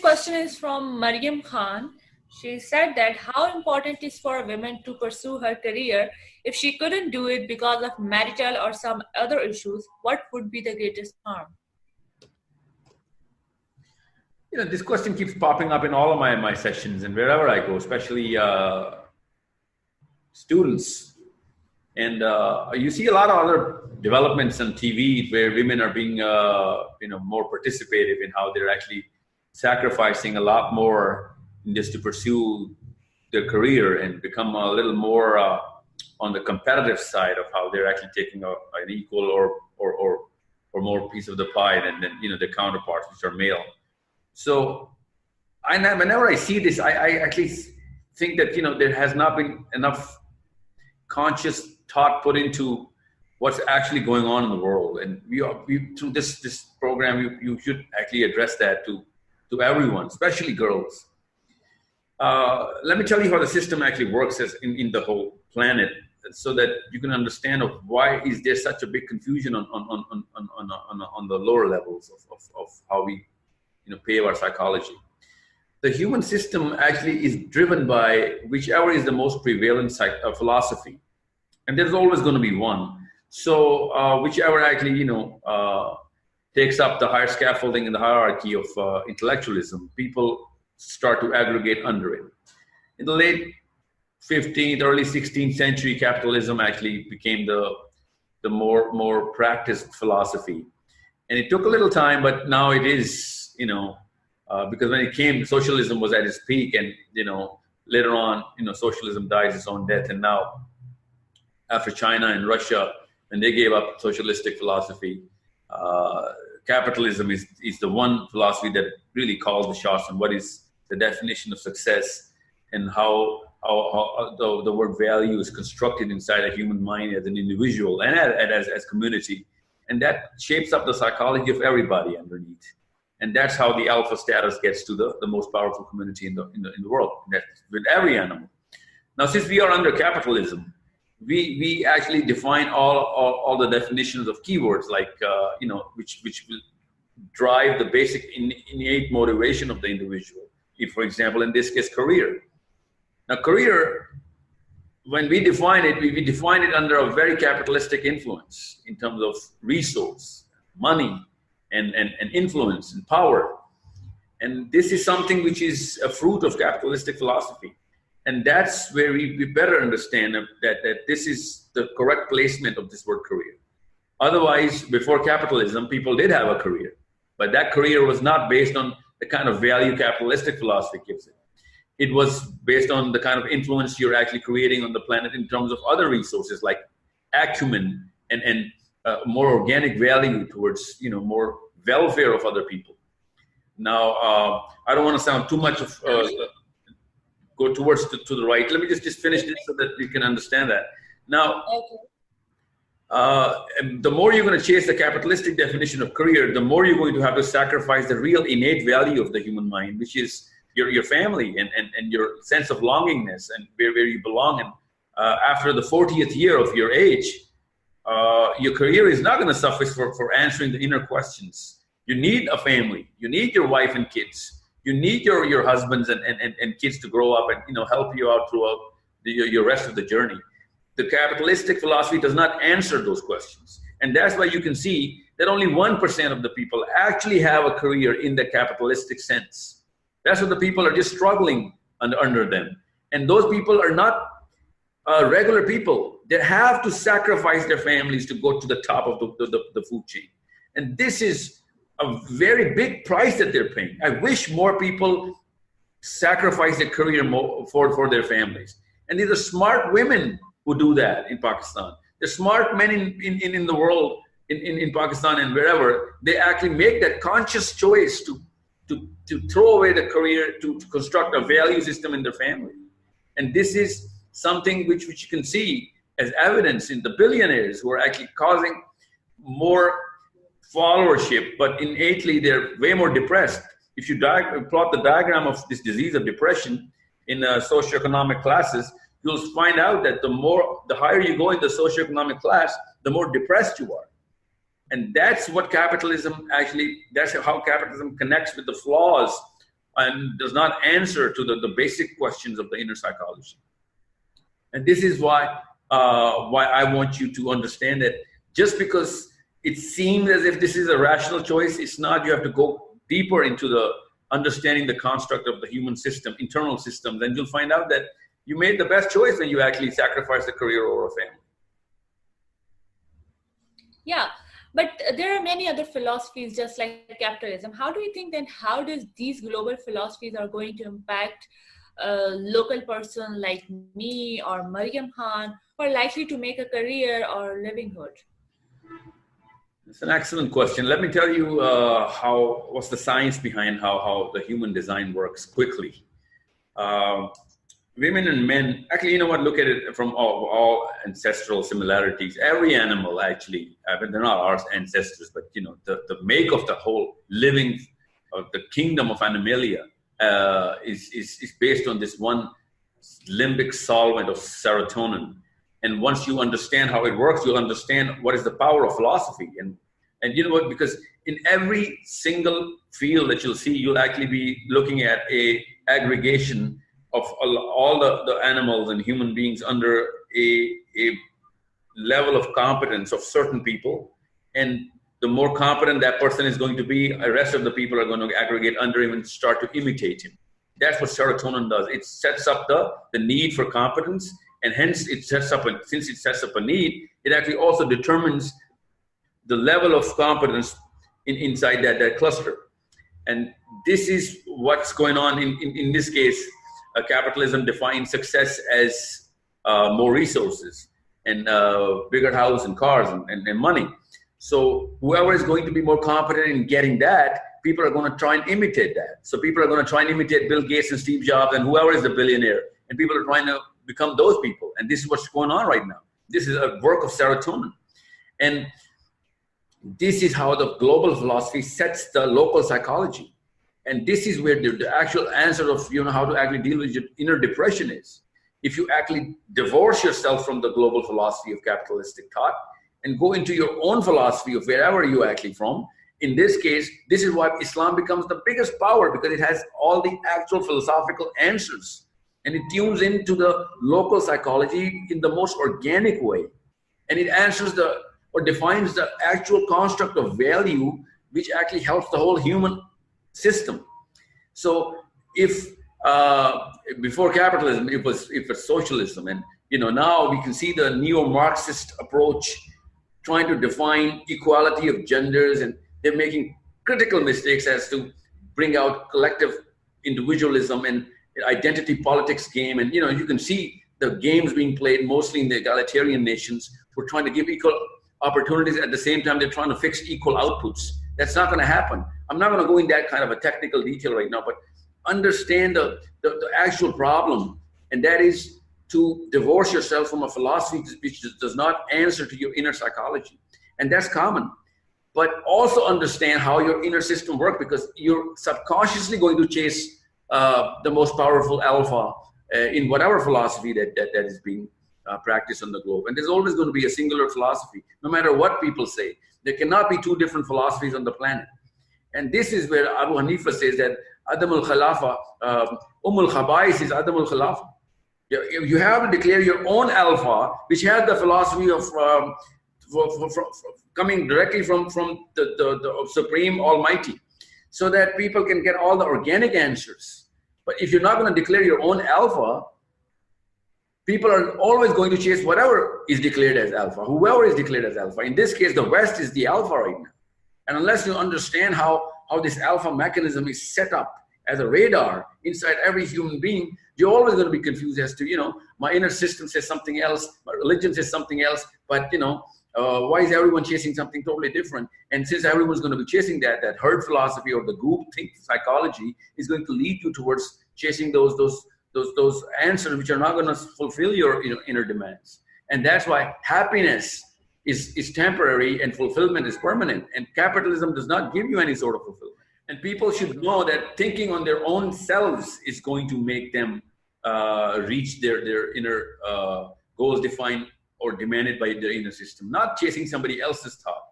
question is from Mariam Khan. She said that how important is for a woman to pursue her career if she couldn't do it because of marital or some other issues? What would be the greatest harm? This question keeps popping up in all of my sessions and wherever I go, especially students. And you see a lot of other developments on TV where women are being, more participative in how they're actually sacrificing a lot more just to pursue their career and become a little more on the competitive side of how they're actually taking an equal or more piece of the pie than the counterparts, which are male. So whenever I see this, I actually think that there has not been enough conscious thought put into what's actually going on in the world, and we through this program you should actually address that to everyone, especially girls. Let me tell you how the system actually works as in the whole planet, so that you can understand of why is there such a big confusion on the lower levels of how we pay our psychology. The human system actually is driven by whichever is the most prevalent philosophy, and there's always going to be one. So whichever actually takes up the higher scaffolding in the hierarchy of intellectualism, people start to aggregate under it. In the late 15th, early 16th century, capitalism actually became the more practiced philosophy, and it took a little time, but now it is. Because when it came, socialism was at its peak, and later on, socialism dies its own death. And now, after China and Russia, when they gave up socialistic philosophy, capitalism is the one philosophy that really calls the shots on what is the definition of success and how the word value is constructed inside a human mind as an individual and as community, and that shapes up the psychology of everybody underneath. And that's how the alpha status gets to the most powerful community in the world. That's with every animal. Now, since we are under capitalism, we actually define all the definitions of keywords, like which will drive the basic innate motivation of the individual. If, for example, in this case, career. Now, career, when we define it, we define it under a very capitalistic influence in terms of resource, money, and influence and power. And this is something which is a fruit of capitalistic philosophy. And that's where we better understand that this is the correct placement of this word career. Otherwise, before capitalism, people did have a career, but that career was not based on the kind of value capitalistic philosophy gives it. It was based on the kind of influence you're actually creating on the planet in terms of other resources like acumen and more organic value towards more welfare of other people. Now, I don't want to sound too much of go towards to the right. Let me just finish this so that you can understand that. Now, the more you're going to chase the capitalistic definition of career, the more you're going to have to sacrifice the real innate value of the human mind, which is your family and your sense of longingness and where you belong. And after the 40th year of your age, your career is not going to suffice for answering the inner questions. You need a family. You need your wife and kids. You need your husbands and kids to grow up and help you out throughout your rest of the journey. The capitalistic philosophy does not answer those questions. And that's why you can see that only 1% of the people actually have a career in the capitalistic sense. That's what the people are just struggling under them. And those people are not regular people that have to sacrifice their families to go to the top of the food chain. And this is a very big price that they're paying. I wish more people sacrifice their career for their families. And these are smart women who do that in Pakistan. The smart men in the world, in Pakistan and wherever, they actually make that conscious choice to throw away the career to construct a value system in their family. And this is something which you can see as evidence in the billionaires who are actually causing more followership, but innately they're way more depressed. If you plot the diagram of this disease of depression in socioeconomic classes, you'll find out that the higher you go in the socioeconomic class, the more depressed you are. And that's what capitalism that's how capitalism connects with the flaws and does not answer to the basic questions of the inner psychology. And this is why I want you to understand that just because it seems as if this is a rational choice, it's not. You have to go deeper into the understanding the construct of the human system, internal systems, and you'll find out that you made the best choice when you actually sacrificed a career over a family. Yeah, but there are many other philosophies just like capitalism. How do you think then, how does these global philosophies are going to impact a local person like me or Mariam Khan, who are likely to make a career or livelihood? It's an excellent question. Let me tell you what's the science behind how the human design works quickly. Uh, Women and men, actually, you know what, look at it from all ancestral similarities. Every animal actually, they're not our ancestors, but you know, the make of the whole living, the kingdom of Animalia is based on this one limbic solvent of serotonin. And once you understand how it works, you'll understand what is the power of philosophy. And you know what, because in every single field that you'll see, you'll actually be looking at a aggregation of all the animals and human beings under a level of competence of certain people. And the more competent that person is going to be, the rest of the people are going to aggregate under him and start to imitate him. That's what serotonin does. It sets up the need for competence, and hence it sets up, since it sets up a need, it actually also determines the level of competence inside that cluster. And this is what's going on in this case. Capitalism defines success as more resources and bigger house and cars and money. So whoever is going to be more competent in getting that, people are going to try and imitate that. So people are going to try and imitate Bill Gates and Steve Jobs and whoever is the billionaire. And people are trying to become those people. And this is what's going on right now. This is a work of serotonin. And this is how the global philosophy sets the local psychology. And this is where the actual answer of, you know, how to actually deal with your inner depression is. If you actually divorce yourself from the global philosophy of capitalistic thought and go into your own philosophy of wherever you're actually from, in this case, this is why Islam becomes the biggest power, because it has all the actual philosophical answers. And it tunes into the local psychology in the most organic way. And it answers or defines the actual construct of value, which actually helps the whole human system. So if before capitalism it was socialism, and you know, now we can see the neo-Marxist approach trying to define equality of genders, and they're making critical mistakes as to bring out collective individualism and identity politics game. And you know, you can see the games being played mostly in the egalitarian nations who are trying to give equal opportunities. At the same time, they're trying to fix equal outputs. That's not going to happen. I'm not going to go in that kind of a technical detail right now, but understand the actual problem, and that is to divorce yourself from a philosophy which does not answer to your inner psychology. And that's common. But also understand how your inner system works, because you're subconsciously going to chase the most powerful alpha in whatever philosophy that is being practiced on the globe. And there's always going to be a singular philosophy, no matter what people say. There cannot be two different philosophies on the planet. And this is where Abu Hanifa says that Adam al-Khalafa, al-Khabais is Adam al-Khalafa. You have to declare your own alpha, which has the philosophy of coming directly from the Supreme Almighty, so that people can get all the organic answers. But if you're not going to declare your own alpha, people are always going to chase whatever is declared as alpha, whoever is declared as alpha. In this case, the West is the alpha right now. And unless you understand how this alpha mechanism is set up as a radar inside every human being, you're always going to be confused as to, you know, my inner system says something else, my religion says something else, but, you know, why is everyone chasing something totally different? And since everyone's going to be chasing that herd philosophy or the group think psychology is going to lead you towards chasing those answers which are not going to fulfill your inner demands. And that's why happiness is temporary and fulfillment is permanent. And capitalism does not give you any sort of fulfillment. And people should know that thinking on their own selves is going to make them reach their inner goals defined or demanded by their inner system, not chasing somebody else's thought.